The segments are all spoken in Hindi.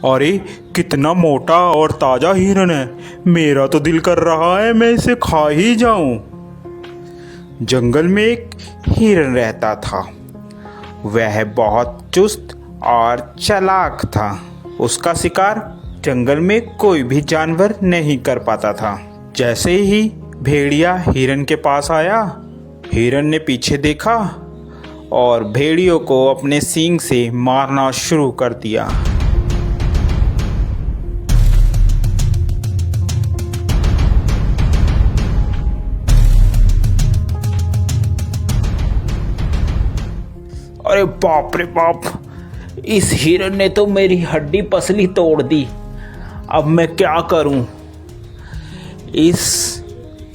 अरे कितना मोटा और ताजा हिरन है। मेरा तो दिल कर रहा है मैं इसे खा ही जाऊं। जंगल में एक हिरन रहता था। वह बहुत चुस्त और चालाक था। उसका शिकार जंगल में कोई भी जानवर नहीं कर पाता था। जैसे ही भेड़िया हिरन के पास आया, हिरन ने पीछे देखा और भेड़ियों को अपने सींग से मारना शुरू कर दिया। अरे बाप रे बाप, इस हिरन ने तो मेरी हड्डी पसली तोड़ दी। अब मैं क्या करूं? इस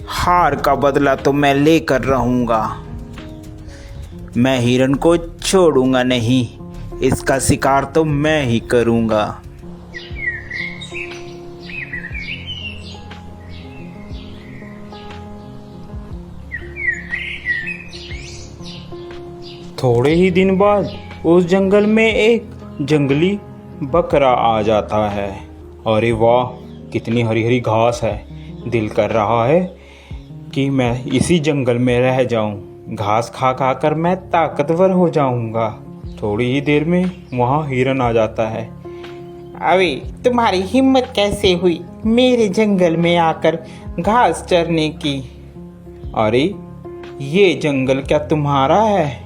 हार का बदला तो मैं लेकर रहूंगा। मैं हिरन को छोड़ूंगा नहीं, इसका शिकार तो मैं ही करूंगा। थोड़े ही दिन बाद उस जंगल में एक जंगली बकरा आ जाता है। अरे वाह, कितनी हरी हरी घास है। दिल कर रहा है कि मैं इसी जंगल में रह जाऊं। घास खा खा कर मैं ताकतवर हो जाऊंगा। थोड़ी ही देर में वहाँ हिरन आ जाता है। अरे तुम्हारी हिम्मत कैसे हुई मेरे जंगल में आकर घास चरने की? अरे ये जंगल क्या तुम्हारा है?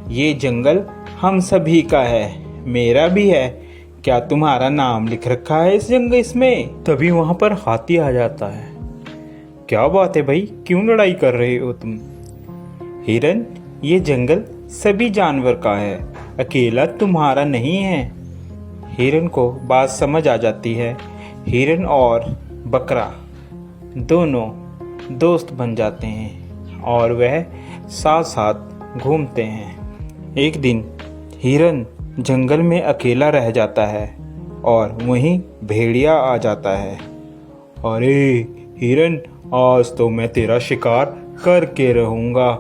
ये जंगल हम सभी का है, मेरा भी है। क्या तुम्हारा नाम लिख रखा है इस जंगल इसमें? तभी वहां पर हाथी आ जाता है। क्या बात है भाई, क्यों लड़ाई कर रहे हो तुम? हिरन, ये जंगल सभी जानवर का है, अकेला तुम्हारा नहीं है। हिरन को बात समझ आ जाती है। हिरन और बकरा दोनों दोस्त बन जाते हैं और वह साथ साथ घूमते हैं। एक दिन हिरन जंगल में अकेला रह जाता है और वहीं भेड़िया आ जाता है। अरे हिरन, आज तो मैं तेरा शिकार करके रहूंगा।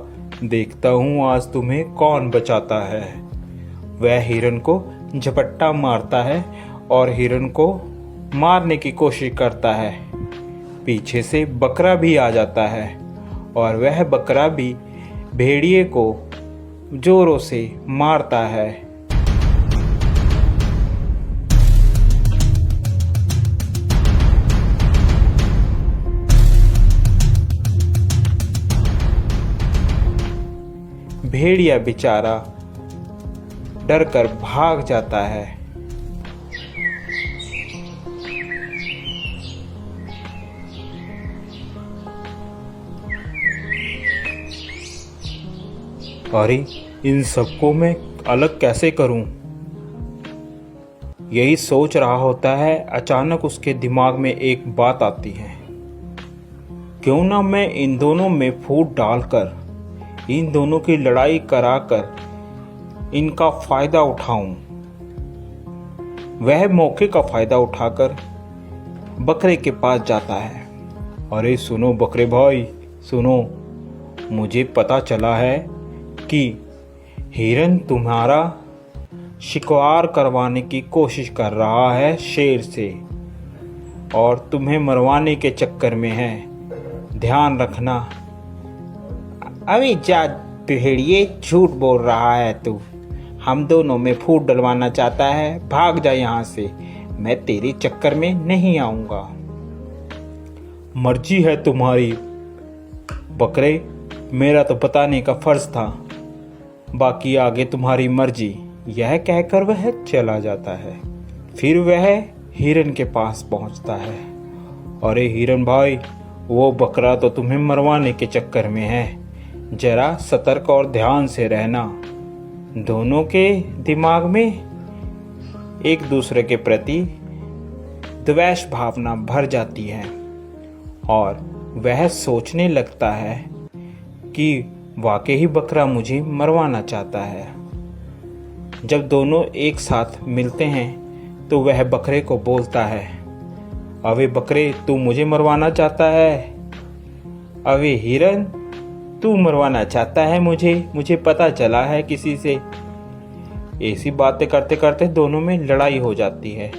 देखता हूँ आज तुम्हें कौन बचाता है। वह हिरन को झपट्टा मारता है और हिरन को मारने की कोशिश करता है। पीछे से बकरा भी आ जाता है और वह बकरा भी भेड़िए को जोरों से मारता है। भेड़िया बेचारा डरकर भाग जाता है। अरे इन सबको मैं अलग कैसे करूं? यही सोच रहा होता है, अचानक उसके दिमाग में एक बात आती है। क्यों ना मैं इन दोनों में फूट डालकर इन दोनों की लड़ाई कराकर इनका फायदा उठाऊं। वह मौके का फायदा उठाकर बकरे के पास जाता है। अरे सुनो बकरे भाई, सुनो, मुझे पता चला है कि हिरन तुम्हारा शिकार करवाने की कोशिश कर रहा है शेर से और तुम्हें मरवाने के चक्कर में है। ध्यान रखना। अभी जा भेड़िए, झूठ बोल रहा है तू। हम दोनों में फूट डलवाना चाहता है, भाग जा यहाँ से। मैं तेरे चक्कर में नहीं आऊंगा। मर्जी है तुम्हारी बकरे, मेरा तो बताने का फर्ज था, बाकी आगे तुम्हारी मर्जी। यह कहकर वह चला जाता है। फिर वह हिरन के पास पहुंचता है। अरे हिरन भाई, वो बकरा तो तुम्हें मरवाने के चक्कर में है, जरा सतर्क और ध्यान से रहना। दोनों के दिमाग में एक दूसरे के प्रति द्वेष भावना भर जाती है और वह सोचने लगता है कि वाकई ही बकरा मुझे मरवाना चाहता है। जब दोनों एक साथ मिलते हैं तो वह बकरे को बोलता है, अबे बकरे, तू मुझे मरवाना चाहता है? अबे हिरन, तू मरवाना चाहता है मुझे पता चला है किसी से। ऐसी बातें करते करते दोनों में लड़ाई हो जाती है।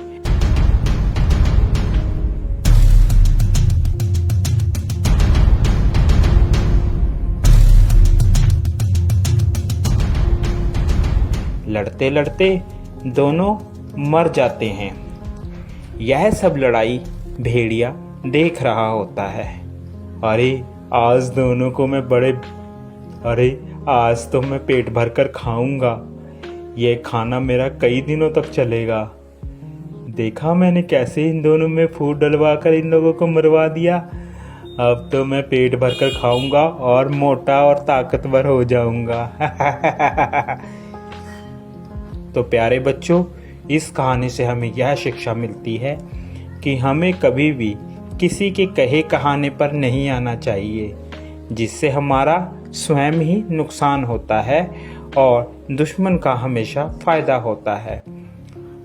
लड़ते लड़ते दोनों मर जाते हैं। यह सब लड़ाई भेड़िया देख रहा होता है। अरे आज दोनों को मैं आज तो मैं पेट भर कर खाऊंगा। ये खाना मेरा कई दिनों तक चलेगा। देखा मैंने कैसे इन दोनों में फूट डलवा कर इन लोगों को मरवा दिया। अब तो मैं पेट भर कर खाऊंगा और मोटा और ताकतवर हो जाऊंगा। तो प्यारे बच्चों, इस कहानी से हमें यह शिक्षा मिलती है कि हमें कभी भी किसी के कहे कहाने पर नहीं आना चाहिए, जिससे हमारा स्वयं ही नुकसान होता है और दुश्मन का हमेशा फ़ायदा होता है।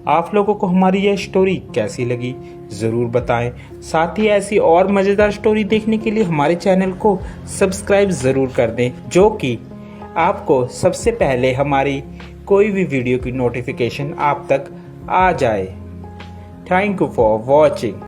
आप लोगों को हमारी यह स्टोरी कैसी लगी ज़रूर बताएं। साथ ही ऐसी और मज़ेदार स्टोरी देखने के लिए हमारे चैनल को सब्सक्राइब ज़रूर कर दें, जो कि आपको सबसे पहले हमारी कोई भी वीडियो की नोटिफिकेशन आप तक आ जाए। Thank you for watching.